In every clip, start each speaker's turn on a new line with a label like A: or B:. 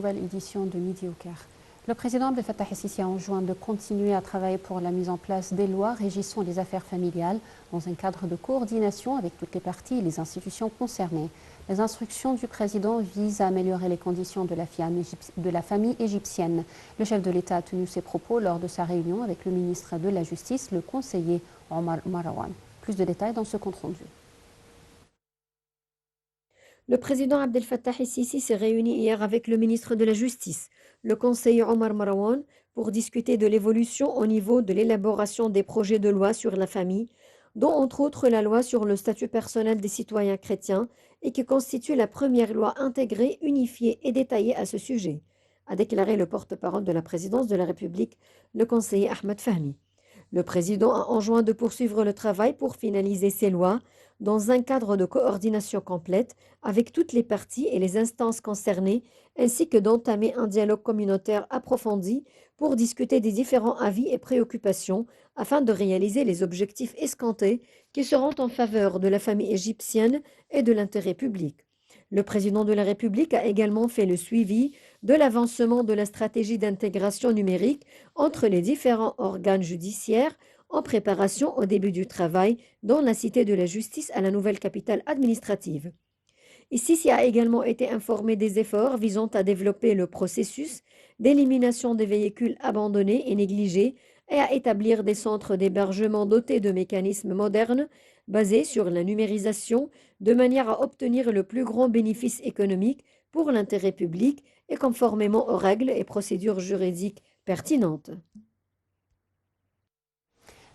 A: Nouvelle édition de Midi au Caire. Le président Abdel Fattah el-Sisi a enjoint de continuer à travailler pour la mise en place des lois régissant les affaires familiales dans un cadre de coordination avec toutes les parties et les institutions concernées. Les instructions du président visent à améliorer les conditions de la famille égyptienne. Le chef de l'État a tenu ses propos lors de sa réunion avec le ministre de la Justice, le conseiller Omar Marwan. Plus de détails dans ce compte-rendu.
B: Le président Abdel Fattah el-Sisi s'est réuni hier avec le ministre de la Justice, le conseiller Omar Marwan, pour discuter de l'évolution au niveau de l'élaboration des projets de loi sur la famille, dont entre autres la loi sur le statut personnel des citoyens chrétiens et qui constitue la première loi intégrée, unifiée et détaillée à ce sujet, a déclaré le porte-parole de la présidence de la République, le conseiller Ahmed Fahmi. Le président a enjoint de poursuivre le travail pour finaliser ces lois dans un cadre de coordination complète avec toutes les parties et les instances concernées, ainsi que d'entamer un dialogue communautaire approfondi pour discuter des différents avis et préoccupations afin de réaliser les objectifs escomptés qui seront en faveur de la famille égyptienne et de l'intérêt public. Le président de la République a également fait le suivi de l'avancement de la stratégie d'intégration numérique entre les différents organes judiciaires en préparation au début du travail dans la Cité de la Justice à la nouvelle capitale administrative. Sisi a également été informé des efforts visant à développer le processus d'élimination des véhicules abandonnés et négligés et à établir des centres d'hébergement dotés de mécanismes modernes basés sur la numérisation de manière à obtenir le plus grand bénéfice économique pour l'intérêt public et conformément aux règles et procédures juridiques pertinentes.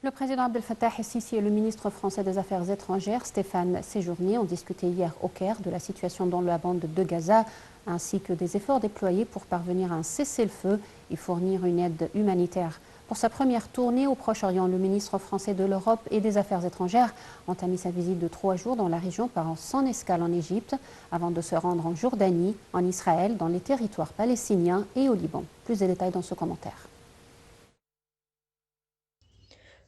A: Le président Abdel Fattah el-Sisi et le ministre français des Affaires étrangères, Stéphane Séjourné, ont discuté hier au Caire de la situation dans la bande de Gaza, ainsi que des efforts déployés pour parvenir à un cessez-le-feu et fournir une aide humanitaire. Pour sa première tournée au Proche-Orient, le ministre français de l'Europe et des Affaires étrangères entame sa visite de 3 jours dans la région par sans escale en Égypte, avant de se rendre en Jordanie, en Israël, dans les territoires palestiniens et au Liban. Plus de détails dans ce commentaire.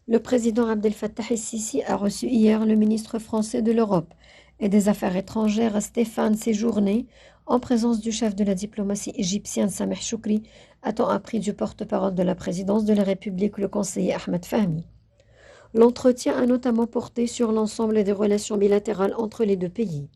B: Le président Abdel Fattah el-Sisi a reçu hier le ministre français de l'Europe et des Affaires étrangères Stéphane Séjourné, en présence du chef de la diplomatie égyptienne Sameh Choukri, a-t-on appris du porte-parole de la présidence de la République, le conseiller Ahmed Fahmi. L'entretien a notamment porté sur l'ensemble des relations bilatérales entre les deux pays.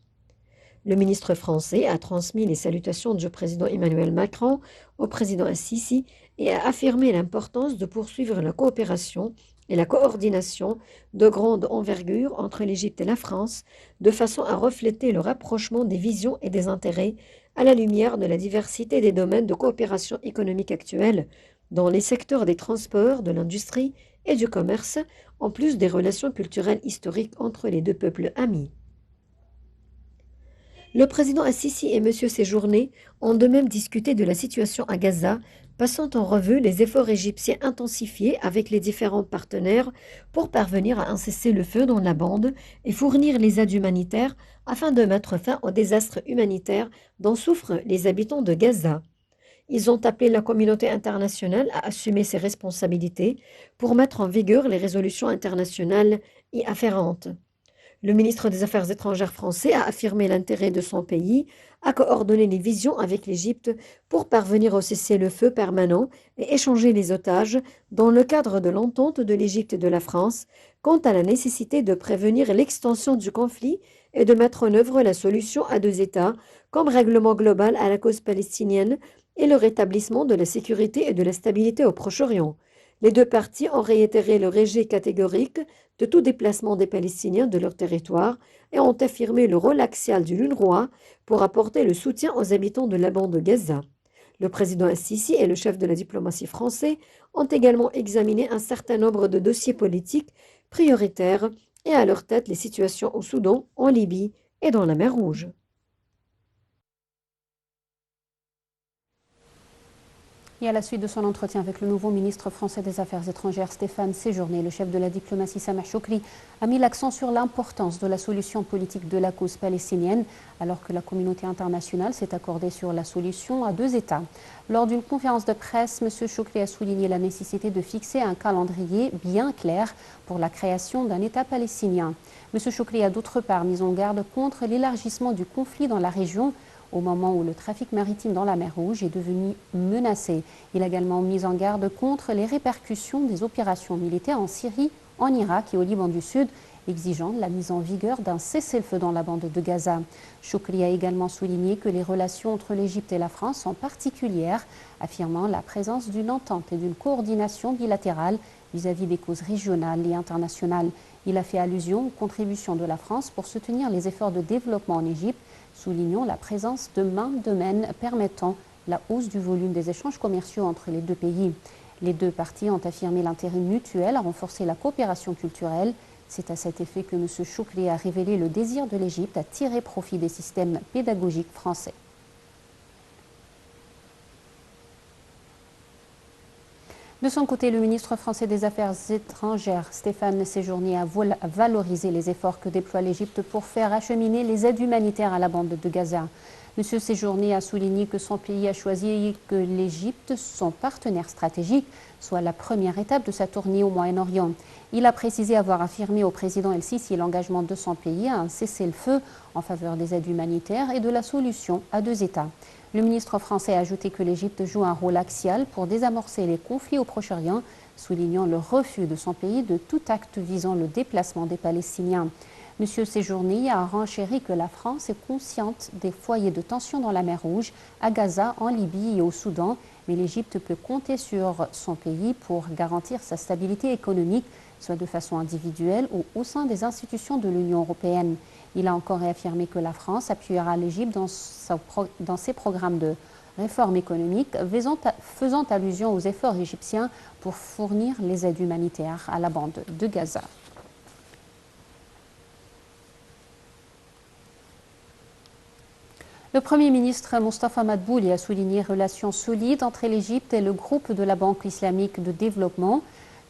B: Le ministre français a transmis les salutations du président Emmanuel Macron au président el-Sisi et a affirmé l'importance de poursuivre la coopération et la coordination de grande envergure entre l'Égypte et la France, de façon à refléter le rapprochement des visions et des intérêts à la lumière de la diversité des domaines de coopération économique actuels dans les secteurs des transports, de l'industrie et du commerce, en plus des relations culturelles historiques entre les deux peuples amis. Le président el-Sisi et M. Séjourné ont de même discuté de la situation à Gaza, passant en revue les efforts égyptiens intensifiés avec les différents partenaires pour parvenir à un cessez-le-feu dans la bande et fournir les aides humanitaires afin de mettre fin au désastre humanitaire dont souffrent les habitants de Gaza. Ils ont appelé la communauté internationale à assumer ses responsabilités pour mettre en vigueur les résolutions internationales y afférentes. Le ministre des Affaires étrangères français a affirmé l'intérêt de son pays à coordonner les visions avec l'Égypte pour parvenir au cessez-le-feu permanent et échanger les otages dans le cadre de l'entente de l'Égypte et de la France quant à la nécessité de prévenir l'extension du conflit et de mettre en œuvre la solution à 2 États comme règlement global à la cause palestinienne et le rétablissement de la sécurité et de la stabilité au Proche-Orient. Les deux parties ont réitéré le rejet catégorique de tout déplacement des Palestiniens de leur territoire et ont affirmé le rôle axial du l'UNRWA pour apporter le soutien aux habitants de la bande de Gaza. Le président el-Sisi et le chef de la diplomatie français ont également examiné un certain nombre de dossiers politiques prioritaires et à leur tête les situations au Soudan, en Libye et dans la mer Rouge.
A: Et à la suite de son entretien avec le nouveau ministre français des Affaires étrangères Stéphane Séjourné, le chef de la diplomatie Sameh Choukri a mis l'accent sur l'importance de la solution politique de la cause palestinienne, alors que la communauté internationale s'est accordée sur la solution à 2 États. Lors d'une conférence de presse, M. Choukri a souligné la nécessité de fixer un calendrier bien clair pour la création d'un État palestinien. M. Choukri a d'autre part mis en garde contre l'élargissement du conflit dans la région, au moment où le trafic maritime dans la mer Rouge est devenu menacé. Il a également mis en garde contre les répercussions des opérations militaires en Syrie, en Irak et au Liban du Sud, exigeant la mise en vigueur d'un cessez-le-feu dans la bande de Gaza. Choukri a également souligné que les relations entre l'Égypte et la France sont particulières, affirmant la présence d'une entente et d'une coordination bilatérale vis-à-vis des causes régionales et internationales. Il a fait allusion aux contributions de la France pour soutenir les efforts de développement en Égypte, soulignant la présence de main domaines permettant la hausse du volume des échanges commerciaux entre les deux pays. Les deux parties ont affirmé l'intérêt mutuel à renforcer la coopération culturelle. C'est à cet effet que M. Choukri a révélé le désir de l'Égypte à tirer profit des systèmes pédagogiques français. De son côté, le ministre français des Affaires étrangères, Stéphane Séjourné, a valorisé les efforts que déploie l'Égypte pour faire acheminer les aides humanitaires à la bande de Gaza. M. Séjourné a souligné que son pays a choisi que l'Égypte, son partenaire stratégique, soit la première étape de sa tournée au Moyen-Orient. Il a précisé avoir affirmé au président El-Sisi l'engagement de son pays à un cessez-le-feu en faveur des aides humanitaires et de la solution à deux États. Le ministre français a ajouté que l'Égypte joue un rôle axial pour désamorcer les conflits au Proche-Orient, soulignant le refus de son pays de tout acte visant le déplacement des Palestiniens. M. Séjourné a renchéri que la France est consciente des foyers de tension dans la mer Rouge, à Gaza, en Libye et au Soudan, mais l'Égypte peut compter sur son pays pour garantir sa stabilité économique, soit de façon individuelle ou au sein des institutions de l'Union européenne. Il a encore réaffirmé que la France appuiera l'Égypte dans ses programmes de réforme économique, faisant allusion aux efforts égyptiens pour fournir les aides humanitaires à la bande de Gaza. Le Premier ministre Mostafa Madbouli a souligné les relations solides entre l'Égypte et le groupe de la Banque islamique de développement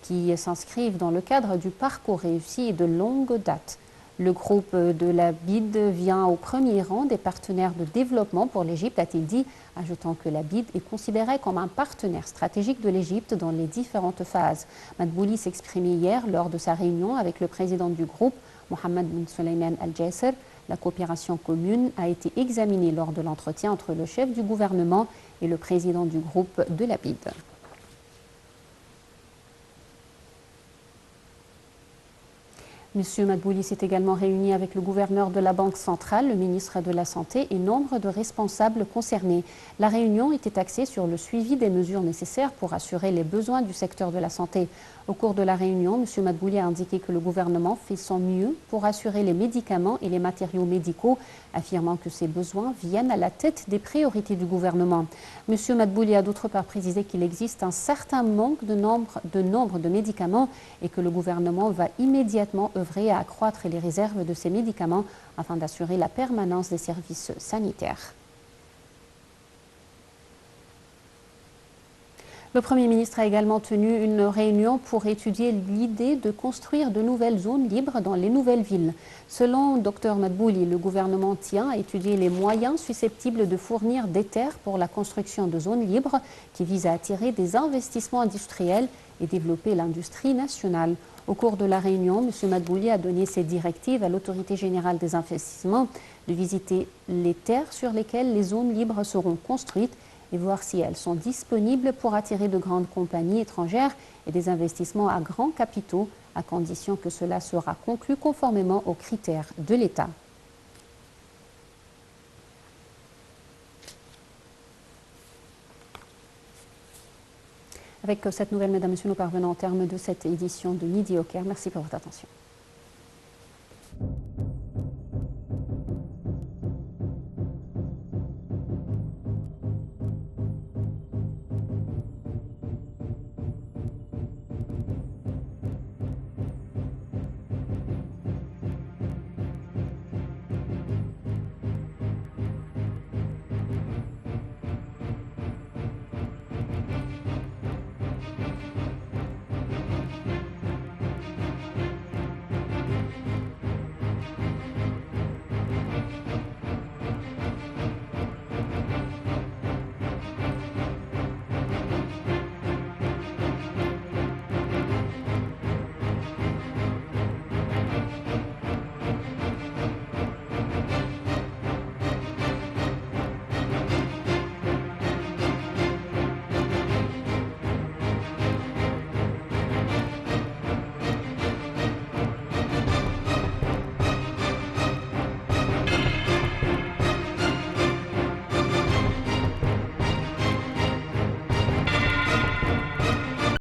A: qui s'inscrivent dans le cadre du parcours réussi et de longue date. Le groupe de la BID vient au premier rang des partenaires de développement pour l'Égypte, a-t-il dit, ajoutant que la BID est considérée comme un partenaire stratégique de l'Égypte dans les différentes phases. Madbouli s'exprimait hier lors de sa réunion avec le président du groupe, Mohamed Ben Sulayman Al-Jasser. La coopération commune a été examinée lors de l'entretien entre le chef du gouvernement et le président du groupe de la BID. M. Madbouli s'est également réuni avec le gouverneur de la Banque centrale, le ministre de la Santé et nombre de responsables concernés. La réunion était axée sur le suivi des mesures nécessaires pour assurer les besoins du secteur de la santé. Au cours de la réunion, M. Madbouli a indiqué que le gouvernement fait son mieux pour assurer les médicaments et les matériaux médicaux, affirmant que ces besoins viennent à la tête des priorités du gouvernement. M. Madbouli a d'autre part précisé qu'il existe un certain manque de nombre de médicaments et que le gouvernement va immédiatement œuvrer à accroître les réserves de ces médicaments afin d'assurer la permanence des services sanitaires. Le Premier ministre a également tenu une réunion pour étudier l'idée de construire de nouvelles zones libres dans les nouvelles villes. Selon Dr Madbouli, le gouvernement tient à étudier les moyens susceptibles de fournir des terres pour la construction de zones libres qui visent à attirer des investissements industriels et développer l'industrie nationale. Au cours de la réunion, M. Madbouli a donné ses directives à l'autorité générale des investissements de visiter les terres sur lesquelles les zones libres seront construites et voir si elles sont disponibles pour attirer de grandes compagnies étrangères et des investissements à grands capitaux, à condition que cela sera conclu conformément aux critères de l'État. Avec cette nouvelle, mesdames et messieurs, nous parvenons au terme de cette édition de Midi au Caire. Merci pour votre attention.